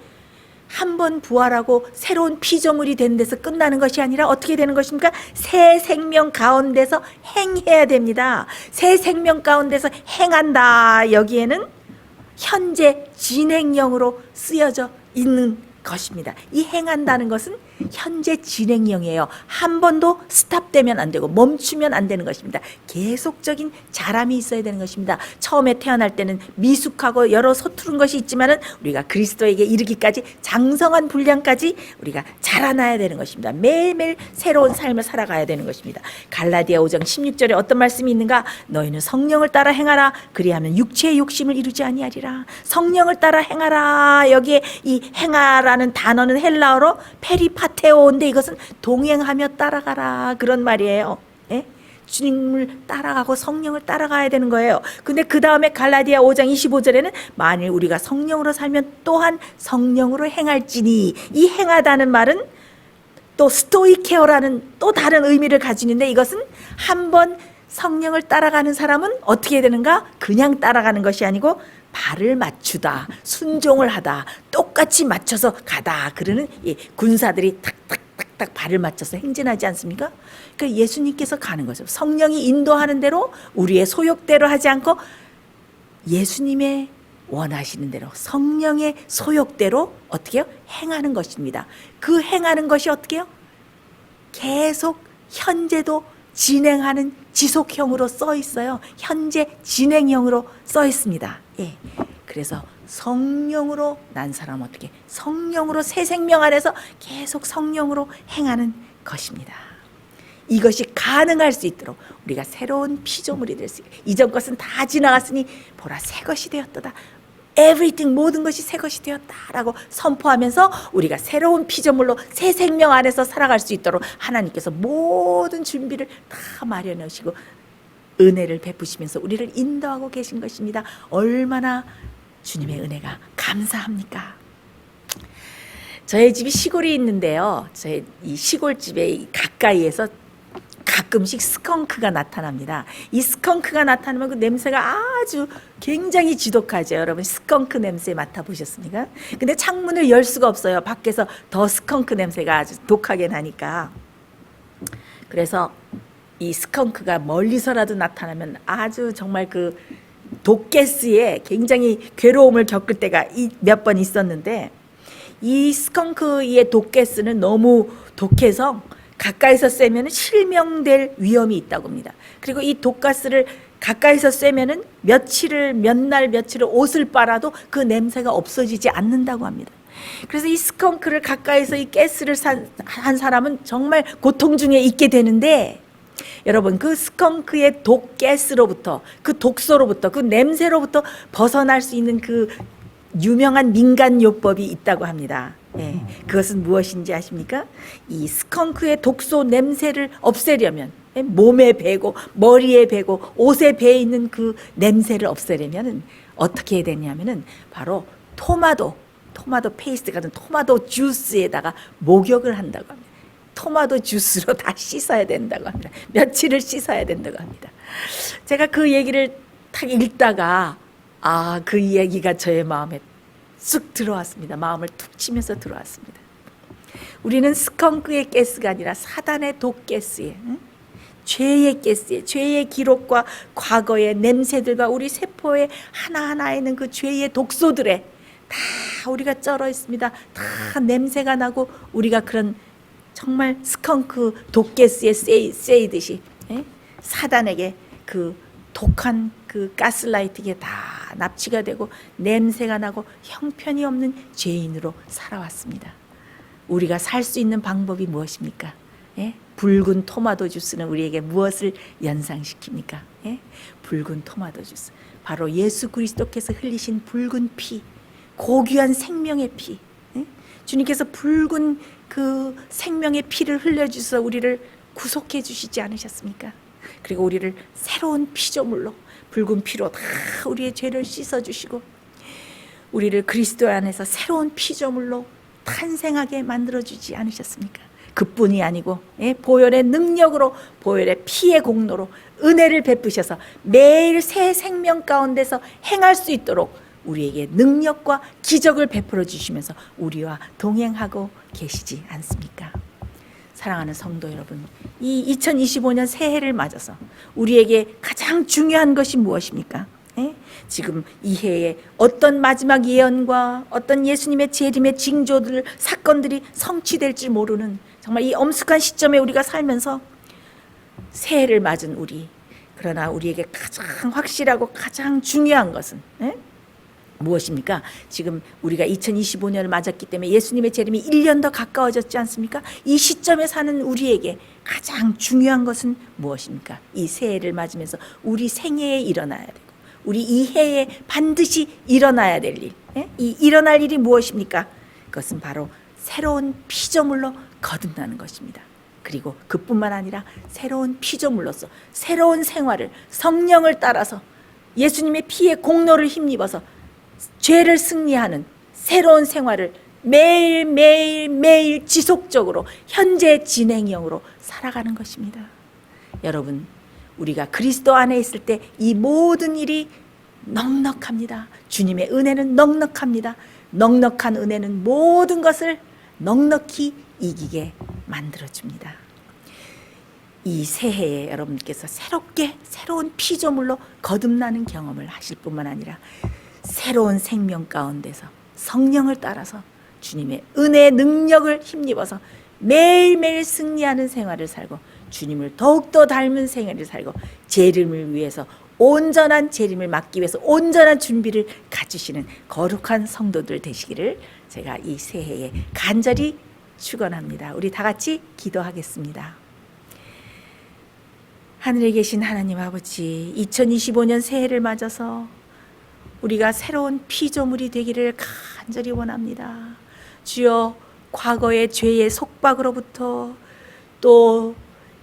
한 번 부활하고 새로운 피조물이 된 데서 끝나는 것이 아니라 어떻게 되는 것입니까? 새 생명 가운데서 행해야 됩니다. 새 생명 가운데서 행한다. 여기에는 현재 진행형으로 쓰여져 있는 것입니다. 이 행한다는 것은 현재 진행형이에요. 한 번도 스탑되면 안 되고 멈추면 안 되는 것입니다. 계속적인 자람이 있어야 되는 것입니다. 처음에 태어날 때는 미숙하고 여러 서투른 것이 있지만은 우리가 그리스도에게 이르기까지 장성한 분량까지 우리가 자라나야 되는 것입니다. 매일매일 새로운 삶을 살아가야 되는 것입니다. 갈라디아 5장 16절에 어떤 말씀이 있는가? 너희는 성령을 따라 행하라. 그리하면 육체의 욕심을 이루지 아니하리라. 성령을 따라 행하라. 여기에 이 행하라는 단어는 헬라어로 페리파테오인데 이것은 동행하며 따라가라 그런 말이에요. 예? 주님을 따라가고 성령을 따라가야 되는 거예요. 근데 그 다음에 갈라디아 5장 25절에는 만일 우리가 성령으로 살면 또한 성령으로 행할지니, 이 행하다는 말은 또 스토이케어라는 또 다른 의미를 가지는데, 이것은 한번 성령을 따라가는 사람은 어떻게 되는가? 그냥 따라가는 것이 아니고 발을 맞추다, 순종을 하다, 똑같이 맞춰서 가다. 그러는 이 군사들이 탁탁탁탁 발을 맞춰서 행진하지 않습니까? 그러니까 예수님께서 가는 거죠. 성령이 인도하는 대로, 우리의 소욕대로 하지 않고 예수님의 원하시는 대로, 성령의 소욕대로 어떻게 해요? 행하는 것입니다. 그 행하는 것이 어떻게 해요? 계속 현재도 진행하는 지속형으로 써 있어요. 현재 진행형으로 써 있습니다. 예. 그래서 성령으로 난 사람 어떻게? 성령으로 새 생명 안에서 계속 성령으로 행하는 것입니다. 이것이 가능할 수 있도록 우리가 새로운 피조물이 될 수 있게, 이전 것은 다 지나갔으니 보라 새 것이 되었도다. Everything, 모든 것이 새 것이 되었다라고 선포하면서 우리가 새로운 피조물로 새 생명 안에서 살아갈 수 있도록 하나님께서 모든 준비를 다 마련하시고 은혜를 베푸시면서 우리를 인도하고 계신 것입니다. 얼마나 주님의 은혜가 감사합니까? 저희 집이 시골이 있는데요. 저희 이 시골집에 가까이에서 가끔씩 스컹크가 나타납니다. 이 스컹크가 나타나면 그 냄새가 아주 굉장히 지독하죠. 여러분 스컹크 냄새 맡아보셨습니까? 근데 창문을 열 수가 없어요. 밖에서 더 스컹크 냄새가 아주 독하게 나니까. 그래서 이 스컹크가 멀리서라도 나타나면 아주 정말 그 독가스에 굉장히 괴로움을 겪을 때가 몇 번 있었는데, 이 스컹크의 독가스는 너무 독해서 가까이서 쐬면 실명될 위험이 있다고 합니다. 그리고 이 독가스를 가까이서 쐬면은 몇 날 며칠을 옷을 빨아도 그 냄새가 없어지지 않는다고 합니다. 그래서 이 스컹크를 가까이서 이 가스를 한 사람은 정말 고통 중에 있게 되는데, 여러분 그 스컹크의 독가스로부터, 그 독소로부터, 그 냄새로부터 벗어날 수 있는 그 유명한 민간요법이 있다고 합니다. 예, 그것은 무엇인지 아십니까? 이 스컹크의 독소 냄새를 없애려면, 몸에 배고 머리에 배고 옷에 배 있는 그 냄새를 없애려면 어떻게 해야 되냐면은 바로 토마토 페이스트 같은 토마토 주스에다가 목욕을 한다고 합니다. 토마토 주스로 다 씻어야 된다고 합니다. 며칠을 씻어야 된다고 합니다. 제가 그 얘기를 딱 읽다가 그 얘기가 저의 마음에 쑥 들어왔습니다. 마음을 툭 치면서 들어왔습니다. 우리는 스컹크의 가스가 아니라 사단의 독가스에, 죄의 가스에, 죄의 기록과 과거의 냄새들과 우리 세포의 하나하나에 있는 그 죄의 독소들에 다 우리가 쩔어 있습니다. 다 냄새가 나고 우리가 그런 정말 스컹크 독가스에 쎄이듯이 사단에게 그 독한 그 가스라이팅에 다 납치가 되고 냄새가 나고 형편이 없는 죄인으로 살아왔습니다. 우리가 살 수 있는 방법이 무엇입니까? 붉은 토마토 주스는 우리에게 무엇을 연상시킵니까? 붉은 토마토 주스, 바로 예수 그리스도께서 흘리신 붉은 피, 고귀한 생명의 피. 주님께서 붉은 그 생명의 피를 흘려주셔서 우리를 구속해 주시지 않으셨습니까? 그리고 우리를 새로운 피조물로, 붉은 피로 다 우리의 죄를 씻어주시고 우리를 그리스도 안에서 새로운 피조물로 탄생하게 만들어주지 않으셨습니까? 그뿐이 아니고 보혈의 능력으로, 보혈의 피의 공로로 은혜를 베푸셔서 매일 새 생명 가운데서 행할 수 있도록 우리에게 능력과 기적을 베풀어 주시면서 우리와 동행하고 계시지 않습니까? 사랑하는 성도 여러분, 이 2025년 새해를 맞아서 우리에게 가장 중요한 것이 무엇입니까? 예? 지금 이 해에 어떤 마지막 예언과 어떤 예수님의 재림의 징조들, 사건들이 성취될지 모르는 정말 이 엄숙한 시점에 우리가 살면서 새해를 맞은 우리, 그러나 우리에게 가장 확실하고 가장 중요한 것은 무엇입니까? 지금 우리가 2025년을 맞았기 때문에 예수님의 재림이 1년 더 가까워졌지 않습니까? 이 시점에 사는 우리에게 가장 중요한 것은 무엇입니까? 이 새해를 맞으면서 우리 생애에 일어나야 되고 우리 이 해에 반드시 일어나야 될 일, 이 일어날 일이 무엇입니까? 그것은 바로 새로운 피조물로 거듭나는 것입니다. 그리고 그뿐만 아니라 새로운 피조물로서 새로운 생활을 성령을 따라서 예수님의 피의 공로를 힘입어서 죄를 승리하는 새로운 생활을 매일 지속적으로 현재 진행형으로 살아가는 것입니다. 여러분, 우리가 그리스도 안에 있을 때 이 모든 일이 넉넉합니다. 주님의 은혜는 넉넉합니다. 넉넉한 은혜는 모든 것을 넉넉히 이기게 만들어줍니다. 이 새해에 여러분께서 새로운 피조물로 거듭나는 경험을 하실 뿐만 아니라 새로운 생명 가운데서 성령을 따라서 주님의 은혜의 능력을 힘입어서 매일매일 승리하는 생활을 살고 주님을 더욱더 닮은 생활을 살고 재림을 위해서 온전한 재림을 막기 위해서 온전한 준비를 갖추시는 거룩한 성도들 되시기를 제가 이 새해에 간절히 축원합니다. 우리 다 같이 기도하겠습니다. 하늘에 계신 하나님 아버지, 2025년 새해를 맞아서 우리가 새로운 피조물이 되기를 간절히 원합니다. 주여, 과거의 죄의 속박으로부터 또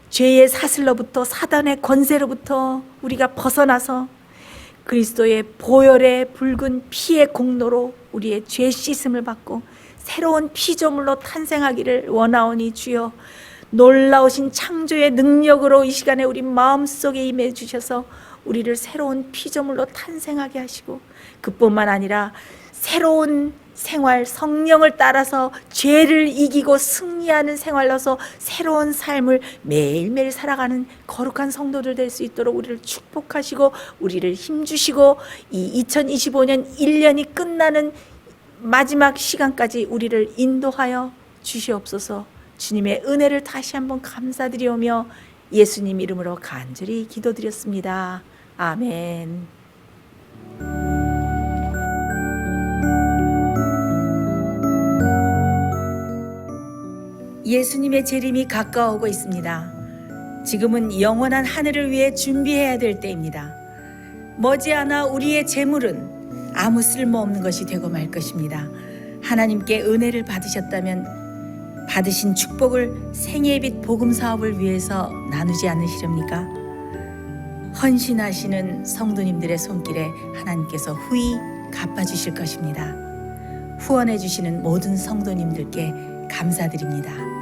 죄의 사슬로부터 사단의 권세로부터 우리가 벗어나서 그리스도의 보혈의 붉은 피의 공로로 우리의 죄 씻음을 받고 새로운 피조물로 탄생하기를 원하오니 주여, 놀라우신 창조의 능력으로 이 시간에 우리 마음속에 임해 주셔서 우리를 새로운 피조물로 탄생하게 하시고 그뿐만 아니라 새로운 생활, 성령을 따라서 죄를 이기고 승리하는 생활로서 새로운 삶을 매일매일 살아가는 거룩한 성도들 될 수 있도록 우리를 축복하시고 우리를 힘주시고 이 2025년 1년이 끝나는 마지막 시간까지 우리를 인도하여 주시옵소서. 주님의 은혜를 다시 한번 감사드리오며 예수님 이름으로 간절히 기도드렸습니다. 아멘. 예수님의 재림이 가까워오고 있습니다. 지금은 영원한 하늘을 위해 준비해야 될 때입니다. 머지않아 우리의 재물은 아무 쓸모없는 것이 되고 말 것입니다. 하나님께 은혜를 받으셨다면 받으신 축복을 생애의 빛 복음 사업을 위해서 나누지 않으시렵니까? 헌신하시는 성도님들의 손길에 하나님께서 후히 갚아주실 것입니다. 후원해 주시는 모든 성도님들께 감사드립니다.